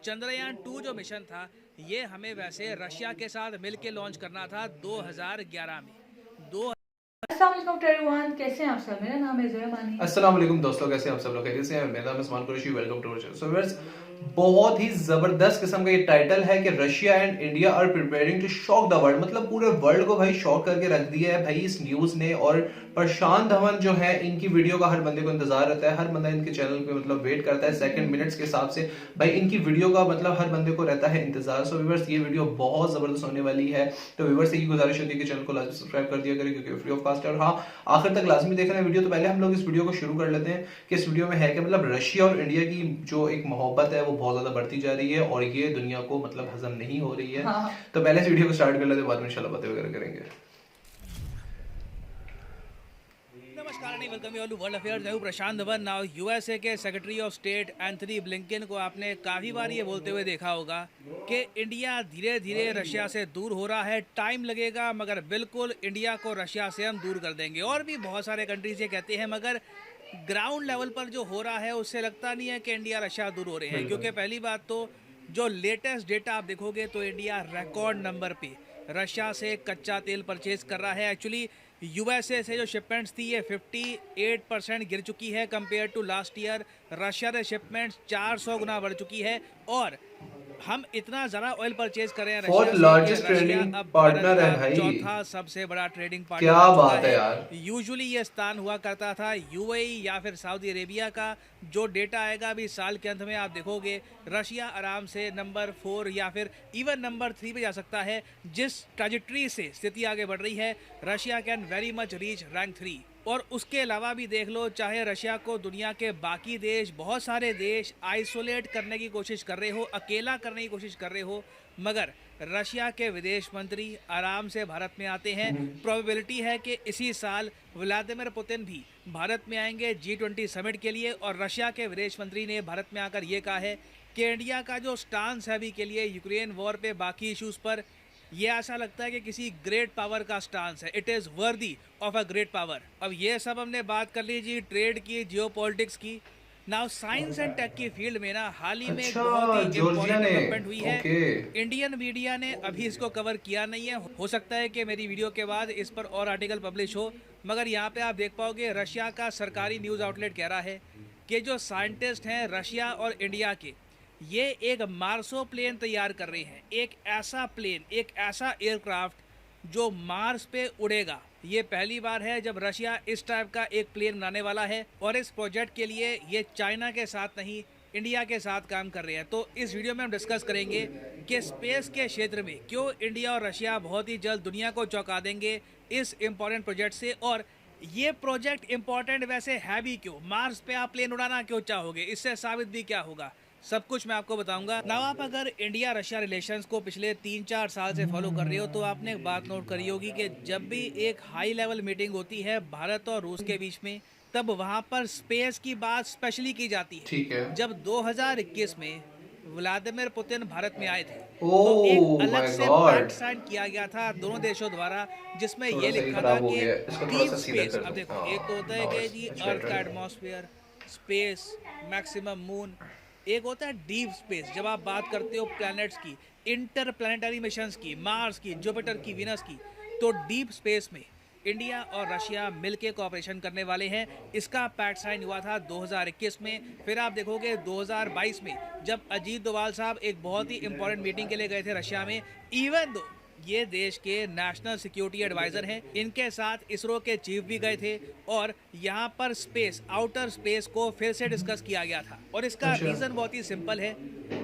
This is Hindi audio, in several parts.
चंद्रयान 2 जो मिशन था ये हमें वैसे रशिया के साथ मिलके लॉन्च करना था 2011 में। अस्सलाम वालेकुम एवरीवन, कैसे हैं आप सब। मेरा नाम है जोया मानी। अस्सलाम वालेकुम दोस्तों, कैसे हैं आप सब लोग? खैरियत से हैं? मेरा नाम है Usman Qureshi. Welcome to our channel. So viewers, बहुत ही जबरदस्त किस्म का ये टाइटल है कि Russia and India are preparing to shock the world. मतलब पूरे वर्ल्ड को भाई शॉक करके रख दिया है भाई इस न्यूज ने। और प्रशांत धवन जो है, इनकी वीडियो का हर बंदे को इंतजार रहता है, हर बंदा इनके चैनल पे मतलब वेट करता है सेकंड मिनट्स के हिसाब से। भाई इनकी वीडियो का मतलब हर बंदे को रहता है इंतजार। सो व्यूअर्स, ये वीडियो बहुत जबरदस्त होने वाली है। तो व्यूअर्स से ये गुजारिश होती है कि चैनल को लाजमी सब्सक्राइब कर दिया करें क्योंकि फ्री ऑफ कॉस्ट है। और हाँ, आखिर तक लाजमी देखना है वीडियो। तो पहले हम लोग इस वीडियो को शुरू कर लेते हैं कि इस वीडियो में है कि मतलब रशिया और इंडिया की जो एक मोहब्बत है वो बहुत ज्यादा बढ़ती जा रही है और ये दुनिया को मतलब हजम नहीं हो रही है। हाँ। तो पहले इस वीडियो को स्टार्ट कर लेते हैं, बाद में इंशाल्लाह बातें वगैरह करेंगे। नमस्कार and welcome you all to world affairs. मैं हूं प्रशांत धवन। नाउ यूएसए के secretary of state Antony Blinken को आपने काफ़ी बार ये बोलते हुए देखा होगा कि इंडिया धीरे धीरे रशिया से दूर हो रहा है, टाइम लगेगा मगर बिल्कुल इंडिया को रशिया से हम दूर कर देंगे। और भी बहुत सारे कंट्रीज ये कहते हैं, मगर ग्राउंड लेवल पर जो हो रहा है उससे लगता नहीं है कि इंडिया रशिया दूर हो रहे हैं। क्योंकि पहली बात तो जो लेटेस्ट डेटा आप देखोगे तो इंडिया रिकॉर्ड नंबर पे रशिया से कच्चा तेल परचेज कर रहा है। एक्चुअली यूएसए से जो शिपमेंट्स थी ये 58% गिर चुकी है compare to last year. Russia से शिपमेंट्स 400 गुना बढ़ चुकी है और हम इतना ज़्यादा ऑयल परचेज कर रहे हैं फोर्थ रशिया लार्जेस्ट से कि रशिया ट्रेडिंग अब पार्टनर है भारत का भाई। चौथा सबसे बड़ा ट्रेडिंग पार्टनर क्या बन चुका बात है है। यार। यूजुअली ये स्थान हुआ करता था यूएई या फिर सऊदी अरेबिया का। जो डेटा आएगा अभी साल के अंत में आप देखोगे रशिया आराम से नंबर 4 या फिर इवन नंबर 3 पे जा सकता है। जिस ट्रैजेक्टरी से स्थिति आगे बढ़ रही है Russia can very much reach rank 3। और उसके अलावा भी देख लो, चाहे रशिया को दुनिया के बाकी देश, बहुत सारे देश आइसोलेट करने की कोशिश कर रहे हो, अकेला करने की कोशिश कर रहे हो, मगर रशिया के विदेश मंत्री आराम से भारत में आते हैं। प्रोबेबिलिटी है कि इसी साल व्लादिमीर पुतिन भी भारत में आएंगे G20 समिट के लिए। और रशिया के विदेश मंत्री ने भारत में आकर ये कहा है कि इंडिया का जो स्टांस है अभी के लिए यूक्रेन वॉर पे, बाकी इश्यूज़ पर, ये ऐसा लगता है कि किसी ग्रेट पावर का स्टांस है। It is worthy of a great power. अब ये सब हमने बात कर ली जी ट्रेड की, जियोपॉलिटिक्स की। नाउ साइंस एंड टेक की फील्ड में ना हाल ही में एक अच्छा, बहुत ही जॉर्जिया इंपॉर्टेंट ने। डेवलपमेंट हुई है। ओके। इंडियन मीडिया ने अभी इसको कवर किया नहीं है। हो सकता है कि मेरी वीडियो के बाद इस पर और आर्टिकल पब्लिश हो, मगर यहाँ पे आप देख पाओगे रशिया का सरकारी न्यूज़ आउटलेट कह रहा है कि जो साइंटिस्ट हैं रशिया और इंडिया के, ये एक मार्सो प्लेन तैयार कर रहे हैं। एक ऐसा प्लेन, एक ऐसा एयरक्राफ्ट जो मार्स पे उड़ेगा। ये पहली बार है जब रशिया इस टाइप का एक प्लेन बनाने वाला है। और इस प्रोजेक्ट के लिए ये चाइना के साथ नहीं, इंडिया के साथ काम कर रहे हैं। तो इस वीडियो में हम डिस्कस करेंगे कि स्पेस के क्षेत्र में क्यों इंडिया और रशिया बहुत ही जल्द दुनिया को चौंका देंगे इस इम्पोर्टेंट प्रोजेक्ट से। और ये प्रोजेक्ट इम्पोर्टेंट वैसे है भी क्यों, मार्स पे आप प्लेन उड़ाना क्यों चाहोगे, इससे साबित भी क्या होगा, सब कुछ मैं आपको बताऊंगा। ना आप अगर इंडिया रशिया रिलेशंस को पिछले 3-4 साल से फॉलो कर रहे हो तो आपने एक बात नोट करी होगी कि जब भी एक हाई लेवल मीटिंग होती है भारत और रूस के बीच में, तब वहां पर स्पेस की बात स्पेशली की जाती है। ठीक है। जब 2021 में व्लादिमीर पुतिन भारत में आए थे ओ तो एक अलग माय से गॉड। पैक्ट साइन किया गया था दोनों देशों द्वारा, जिसमें थोड़ा ये सा ही लिखा था खराब हो कि गया है, इसको थोड़ा डीप सा सीधा स्पेस। कर अब दो। देखो, हाँ, एक तो होता है now कि it's जी much अर्थ better. का एटमॉस्फेयर, स्पेस, मैक्सिमम मून। एक होता है डीप स्पेस, जब आप बात करते हो प्लैनेट्स की, इंटर प्लानिटरी मिशंस की, मार्स की, जुपिटर की, वीनस की। तो डीप स्पेस में इंडिया और रशिया मिलके कोऑपरेशन करने वाले हैं। इसका पैक्ट साइन हुआ था 2021 में। फिर आप देखोगे 2022 में जब अजीत डोभाल साहब एक बहुत ही इंपॉर्टेंट मीटिंग के लिए गए थे रशिया में। इवन दो ये देश के नेशनल सिक्योरिटी एडवाइजर हैं, इनके साथ इसरो के चीफ भी गए थे और यहाँ पर स्पेस, आउटर स्पेस को फिर से डिस्कस किया गया था। और इसका अच्छा। रीज़न बहुत ही सिंपल है।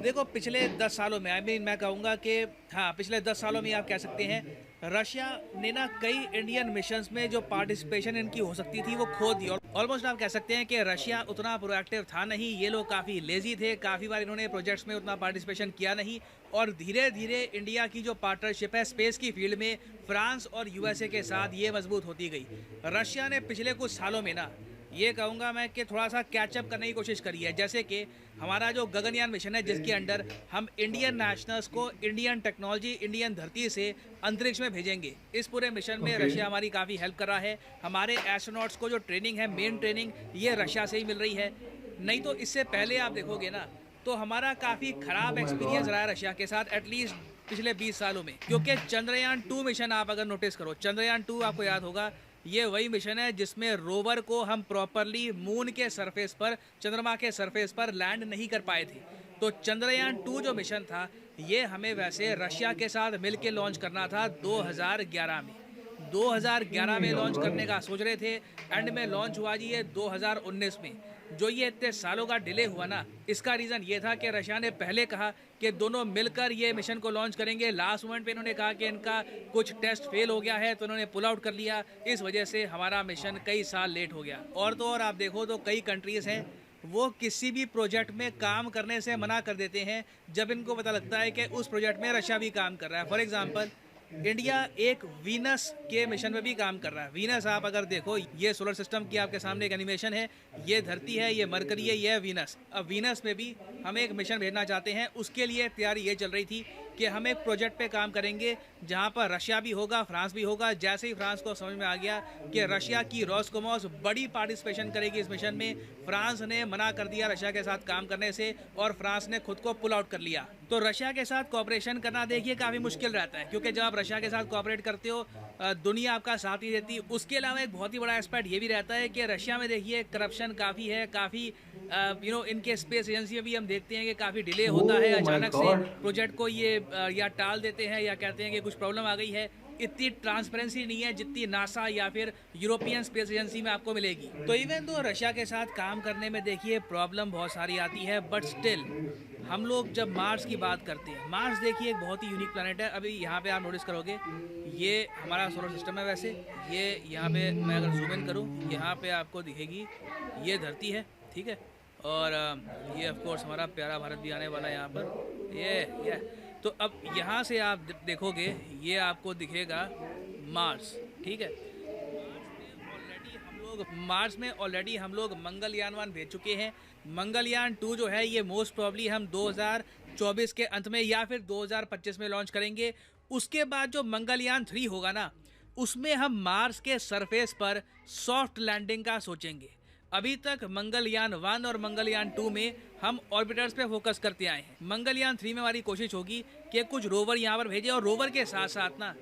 देखो, पिछले 10 सालों में, मैं कहूँगा कि हाँ, पिछले 10 सालों में आप कह सकते हैं रशिया ने ना कई इंडियन मिशंस में जो पार्टिसिपेशन इनकी हो सकती थी वो खो दी। और ऑलमोस्ट आप कह सकते हैं कि रशिया उतना प्रोएक्टिव था नहीं। ये लोग काफ़ी लेजी थे, काफ़ी बार इन्होंने प्रोजेक्ट्स में उतना पार्टिसिपेशन किया नहीं। और धीरे धीरे इंडिया की जो पार्टनरशिप है स्पेस की फील्ड में फ्रांस और यूएसए के साथ ये मजबूत होती गई। रशिया ने पिछले कुछ सालों में ना, ये कहूँगा मैं कि थोड़ा सा कैचअप करने की कोशिश करी है। जैसे कि हमारा जो गगनयान मिशन है जिसके अंडर हम इंडियन नेशनल्स को इंडियन टेक्नोलॉजी, इंडियन धरती से अंतरिक्ष में भेजेंगे। इस पूरे मिशन में रशिया हमारी काफ़ी हेल्प कर रहा है। हमारे एस्ट्रोनॉट्स को जो ट्रेनिंग है, मेन ट्रेनिंग, ये रशिया से ही मिल रही है। नहीं तो इससे पहले आप देखोगे ना, तो हमारा काफ़ी ख़राब एक्सपीरियंस रहा है रशिया के साथ एटलीस्ट पिछले 20 सालों में। क्योंकि चंद्रयान 2 मिशन आप अगर नोटिस करो, चंद्रयान 2 आपको याद होगा, ये वही मिशन है जिसमें रोवर को हम प्रॉपरली मून के सरफेस पर, चंद्रमा के सरफेस पर लैंड नहीं कर पाए थे। तो चंद्रयान 2 जो मिशन था ये हमें वैसे रशिया के साथ मिलके लॉन्च करना था 2011 में। 2011 में लॉन्च करने का सोच रहे थे, एंड में लॉन्च हुआ जी ये 2019 में। जो ये इतने सालों का डिले हुआ ना, इसका रीज़न ये था कि रशिया ने पहले कहा कि दोनों मिलकर ये मिशन को लॉन्च करेंगे। लास्ट मोमेंट पे इन्होंने कहा कि इनका कुछ टेस्ट फेल हो गया है, तो इन्होंने पुल आउट कर लिया। इस वजह से हमारा मिशन कई साल लेट हो गया। और तो और आप देखो तो कई कंट्रीज़ हैं वो किसी भी प्रोजेक्ट में काम करने से मना कर देते हैं जब इनको पता लगता है कि उस प्रोजेक्ट में रशिया भी काम कर रहा है। फॉर एग्जांपल इंडिया एक वीनस के मिशन में भी काम कर रहा है। वीनस आप अगर देखो, ये सोलर सिस्टम की आपके सामने एक एनिमेशन है, ये धरती है, ये मरकरी है, ये है वीनस। अब वीनस में भी हम एक मिशन भेजना चाहते हैं। उसके लिए तैयारी ये चल रही थी कि हम एक प्रोजेक्ट पे काम करेंगे जहां पर रशिया भी होगा, फ्रांस भी होगा। जैसे ही फ्रांस को समझ में आ गया कि रशिया की रोस्कोमोस बड़ी पार्टिसिपेशन करेगी इस मिशन में, फ्रांस ने मना कर दिया रशिया के साथ काम करने से और फ्रांस ने खुद को पुल आउट कर लिया। तो रशिया के साथ कोऑपरेशन करना देखिए काफ़ी मुश्किल रहता है, क्योंकि जब आप रशिया के साथ कोऑपरेट करते हो दुनिया आपका साथ ही देती है। उसके अलावा एक बहुत ही बड़ा एस्पेक्ट ये भी रहता है कि रशिया में देखिए करप्शन काफ़ी है, काफ़ी इनके स्पेस एजेंसी में भी हम देखते हैं कि काफ़ी डिले होता है। अचानक से प्रोजेक्ट को ये या टाल देते हैं या कहते हैं कि कुछ प्रॉब्लम आ गई है। इतनी ट्रांसपेरेंसी नहीं है जितनी नासा या फिर यूरोपियन स्पेस एजेंसी में आपको मिलेगी। तो इवन तो रशिया के साथ काम करने में देखिए प्रॉब्लम बहुत सारी आती है, बट स्टिल हम लोग जब मार्स की बात करते हैं, मार्स देखिए एक बहुत ही यूनिक प्लैनेट है। अभी यहाँ पे आप नोटिस करोगे ये हमारा सोलर सिस्टम है। वैसे ये यहाँ पे मैं अगर जूम इन करूँ, यहाँ पे आपको दिखेगी ये धरती है, ठीक है, और ये ऑफ कोर्स हमारा प्यारा भारत भी आने वाला है यहाँ पर। ये तो अब यहाँ से आप देखोगे ये आपको दिखेगा मार्स, ठीक है। मार्स में ऑलरेडी हम लोग मंगलयान 1 भेज चुके हैं। मंगलयान 2 जो है ये मोस्ट प्रॉब्ली हम 2024 के अंत में या फिर 2025 में लॉन्च करेंगे। उसके बाद जो मंगलयान 3 होगा ना, उसमें हम मार्स के सरफेस पर सॉफ्ट लैंडिंग का सोचेंगे। अभी तक मंगलयान 1 और मंगलयान 2 में हम ऑर्बिटर्स पे फोकस करते आए हैं। मंगलयान 3 में हमारी कोशिश होगी कि कुछ रोवर यहाँ पर भेजे, और रोवर के साथ साथ ना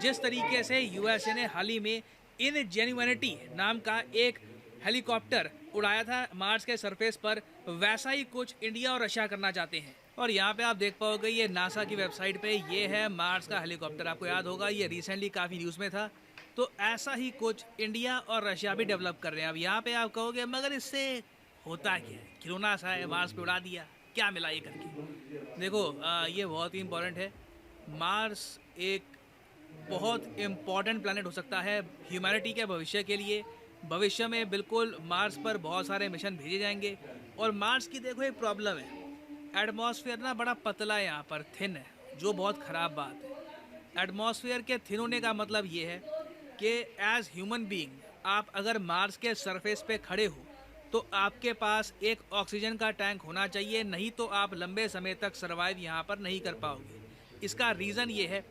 जिस तरीके से यूएसए ने हाल ही में इनजेन्युइनिटी नाम का एक हेलीकॉप्टर उड़ाया था मार्स के सरफेस पर, वैसा ही कुछ इंडिया और रशिया करना चाहते हैं। और यहाँ पे आप देख पाओगे ये नासा की वेबसाइट पे ये है मार्स का हेलीकॉप्टर। आपको याद होगा ये रिसेंटली काफ़ी न्यूज़ में था। तो ऐसा ही कुछ इंडिया और रशिया भी डेवलप कर रहे हैं। अब यहाँ पे आप कहोगे मगर इससे होता क्या है, खिलौना सा है, मार्स पे उड़ा दिया, क्या मिला ये करके। देखो ये बहुत ही इम्पोर्टेंट है। मार्स एक बहुत इम्पॉर्टेंट प्लैनेट हो सकता है ह्यूमैनिटी के भविष्य के लिए। भविष्य में बिल्कुल मार्स पर बहुत सारे मिशन भेजे जाएंगे। और मार्स की देखो एक प्रॉब्लम है, एटमॉस्फेयर ना बड़ा पतला है, यहाँ पर थिन है, जो बहुत ख़राब बात है। एटमॉस्फेयर के थिन होने का मतलब ये है कि एज ह्यूमन बीइंग आप अगर मार्स के सरफेस पे खड़े हो तो आपके पास एक ऑक्सीजन का टैंक होना चाहिए, नहीं तो आप लंबे समय तक सर्वाइव यहाँ पर नहीं कर पाओगे। इसका रीज़न ये है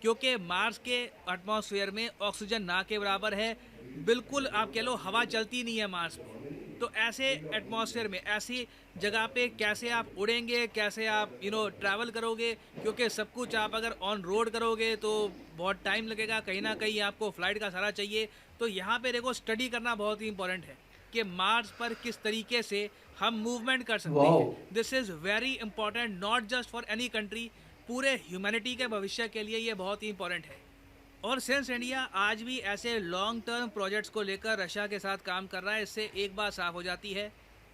क्योंकि मार्स के एटमॉस्फेयर में ऑक्सीजन ना के बराबर है, बिल्कुल आप कह लो हवा चलती नहीं है मार्स पे। तो ऐसे एटमॉस्फेयर में, ऐसी जगह पे कैसे आप उड़ेंगे, कैसे आप ट्रैवल करोगे, क्योंकि सब कुछ आप अगर ऑन रोड करोगे तो बहुत टाइम लगेगा, कहीं ना कहीं आपको फ्लाइट का सहारा चाहिए। तो यहाँ पे देखो स्टडी करना बहुत ही इंपॉर्टेंट है कि मार्स पर किस तरीके से हम मूवमेंट कर सकते हैं। This is very important not just for any country, पूरे ह्यूमैनिटी के भविष्य के लिए ये बहुत ही इंपॉर्टेंट है। और सिंस इंडिया आज भी ऐसे लॉन्ग टर्म प्रोजेक्ट्स को लेकर रशिया के साथ काम कर रहा है, इससे एक बात साफ हो जाती है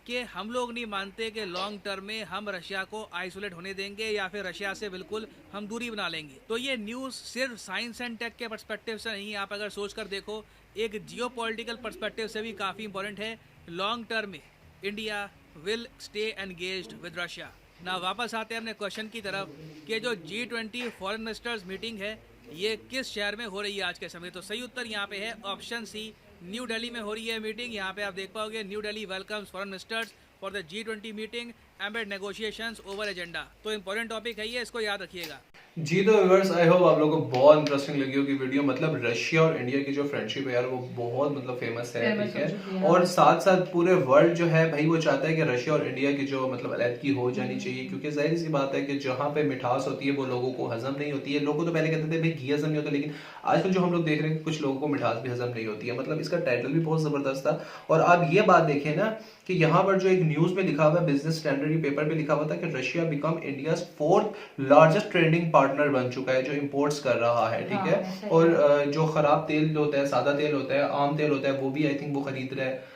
कि हम लोग नहीं मानते कि लॉन्ग टर्म में हम रशिया को आइसोलेट होने देंगे या फिर रशिया से बिल्कुल हम दूरी बना लेंगे। तो ये न्यूज़ सिर्फ साइंस एंड टेक के पर्सपेक्टिव से नहीं, आप अगर सोच कर देखो एक जियोपॉलिटिकल पर्सपेक्टिव से भी काफ़ी इंपॉर्टेंट है। लॉन्ग टर्म में India will stay engaged with Russia. ना वापस आते हैं अपने क्वेश्चन की तरफ कि जो G20 फॉरेन मिनिस्टर्स मीटिंग है ये किस शहर में हो रही है आज के समय। तो सही उत्तर यहाँ पे है ऑप्शन सी, न्यू दिल्ली में हो रही है मीटिंग। यहाँ पे आप देख पाओगे new Delhi welcomes foreign ministers for the G20 meeting embed negotiations over agenda. तो इंपॉर्टेंट टॉपिक है ये, इसको याद रखिएगा। जी तो व्यूअर्स, आई होप आप लोगों को बहुत इंटरेस्टिंग लगी होगी वीडियो। मतलब रशिया और इंडिया की जो फ्रेंडशिप है यार, वो बहुत मतलब फेमस है, Famous ठीक हो चुकी है। है। और साथ साथ पूरे वर्ल्ड जो है भाई, वो चाहता है कि रशिया और इंडिया की जो मतलब अलग हो जानी चाहिए, क्योंकि जाहिर सी बात है कि जहाँ पे मिठास होती है वो लोगों को हजम नहीं होती है। लोगों तो पहले कहते थे भाई घी हजम नहीं होता, लेकिन आजकल जो हम लोग देख रहे हैं कुछ लोगों को मिठास भी हजम नहीं होती है। मतलब इसका टाइटल भी बहुत जबरदस्त था। और आप ये बात देखें ना कि यहाँ पर जो एक न्यूज में लिखा हुआ है, बिजनेस स्टैंडर्ड पेपर पे लिखा हुआ था कि Russia become India 4th largest trading partner बन चुका है, जो इंपोर्ट्स कर रहा है, ठीक है। हाँ, सही और जो खराब तेल होता है, सादा तेल होता है, आम तेल होता है, वो भी आई थिंक वो खरीद रहा है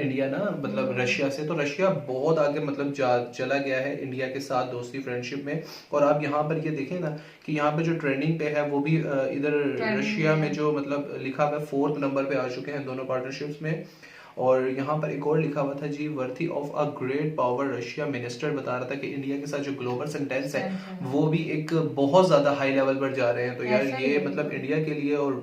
इंडिया ना, मतलब रशिया से। तो रशिया बहुत आगे मतलब चला गया है इंडिया के साथ दोस्ती फ्रेंडशिप में। और आप यहाँ पर ये देखें ना कि यहाँ पे जो ट्रेंडिंग पे है वो भी इधर रशिया में जो मतलब लिखा हुआ है 4th नंबर पे आ चुके हैं दोनों पार्टनरशिप्स में। और यहाँ पर एक और लिखा हुआ था जी, worthy of a great power, Russia minister बता रहा था कि इंडिया के साथ जो ग्लोबल सेंटेंस है वो भी एक बहुत ज्यादा हाई लेवल पर जा रहे हैं। तो यार ये मतलब इंडिया के लिए और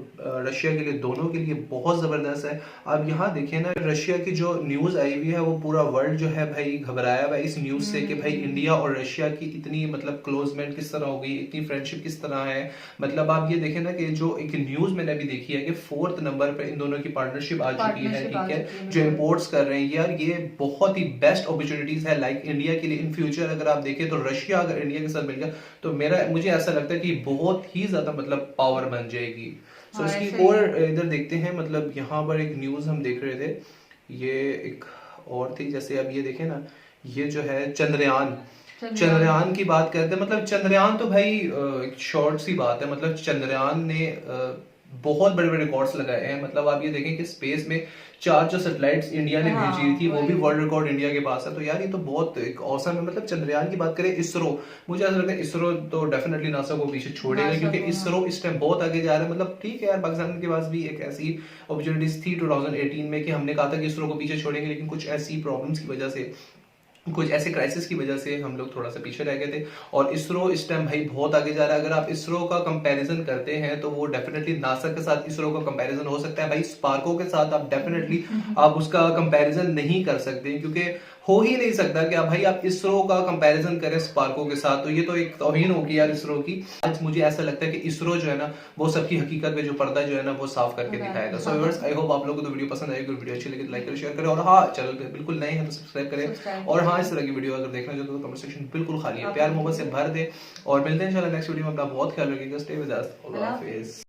रशिया के लिए, दोनों के लिए बहुत जबरदस्त है। अब यहाँ देखिए ना, रशिया की जो न्यूज आई हुई है वो पूरा वर्ल्ड जो है भाई घबराया हुआ है इस न्यूज से कि भाई इंडिया और रशिया की इतनी मतलब क्लोजमेंट किस तरह हो गई, इतनी फ्रेंडशिप किस तरह है। मतलब आप ये देखें ना कि जो एक न्यूज मैंने अभी देखी है कि 4th नंबर पे इन दोनों की पार्टनरशिप आ चुकी है, ठीक है, जो इंपोर्ट्स कर रहे हैं। यार ये बहुत ही बेस्ट अपॉर्चुनिटीज है लाइक इंडिया के लिए इन फ्यूचर। अगर आप देखें तो रशिया अगर इंडिया के साथ मिल गया तो मुझे ऐसा लगता है कि बहुत ही ज्यादा मतलब पावर बन जाएगी। सो इसकी और इधर देखते हैं, मतलब यहाँ पर एक न्यूज हम देख रहे थे, ये एक और थी, जैसे अब ये देखें ना, ये जो है चंद्रयान की बात करते हैं। मतलब चंद्रयान तो भाई एक शॉर्ट सी बात है। मतलब चंद्रयान ने बहुत बड़े बड़े रिकॉर्ड्स लगाए हैं। मतलब आप ये देखें कि स्पेस में 4 जो सैटेलाइट्स इंडिया ने भेजी थी वो भी वर्ल्ड रिकॉर्ड इंडिया के पास है। तो यार ये तो बहुत एक औसम है। मतलब चंद्रयान की बात करें, इसरो, मुझे ऐसा लगता है इसरो तो डेफिनेटली नासा को पीछे छोड़ेगा, क्योंकि इसरो इस टाइम बहुत आगे जा रहा है। मतलब ठीक है यार, पाकिस्तान के पास भी एक ऐसी अपॉर्चुनिटीज थी 2018 में कि हमने कहा था कि इसरो को पीछे छोड़ेंगे, लेकिन कुछ ऐसी प्रॉब्लम्स की वजह से, कुछ ऐसे क्राइसिस की वजह से हम लोग थोड़ा सा पीछे रह गए थे। और इसरो इस टाइम भाई बहुत आगे जा रहा है। अगर आप इसरो का कंपैरिजन करते हैं तो वो डेफिनेटली नासा के साथ इसरो का कंपैरिजन हो सकता है। भाई स्पार्को के साथ आप डेफिनेटली आप उसका कंपैरिजन नहीं कर सकते, क्योंकि हो ही नहीं सकता कि आप इसरो का कंपैरिजन करें स्पार्को के साथ। तो ये तो एक तौहीन होगी यार इसरो की। आज मुझे ऐसा लगता है कि इसरो जो है ना वो सबकी हकीकत में जो पर्दा जो है ना वो साफ करके दिखाएगा। सो व्यूअर्स, आई होप आप लोगों को तो वीडियो पसंद आएगी। वीडियो अच्छी लगी तो लाइक करें, शेयर करें, और हाँ चैनल पे बिल्कुल नए हैं तो सब्सक्राइब करें। और हाँ, इस तरह की वीडियो अगर देखना चाहते हो तो कमेंट सेक्शन बिल्कुल खाली है, प्यार मोहब्बत से भर दे। और मिलते हैं इंशाल्लाह नेक्स्ट वीडियो में। अपना बहुत ख्याल रखिएगा। Stay with us. अल्लाह हाफिज़।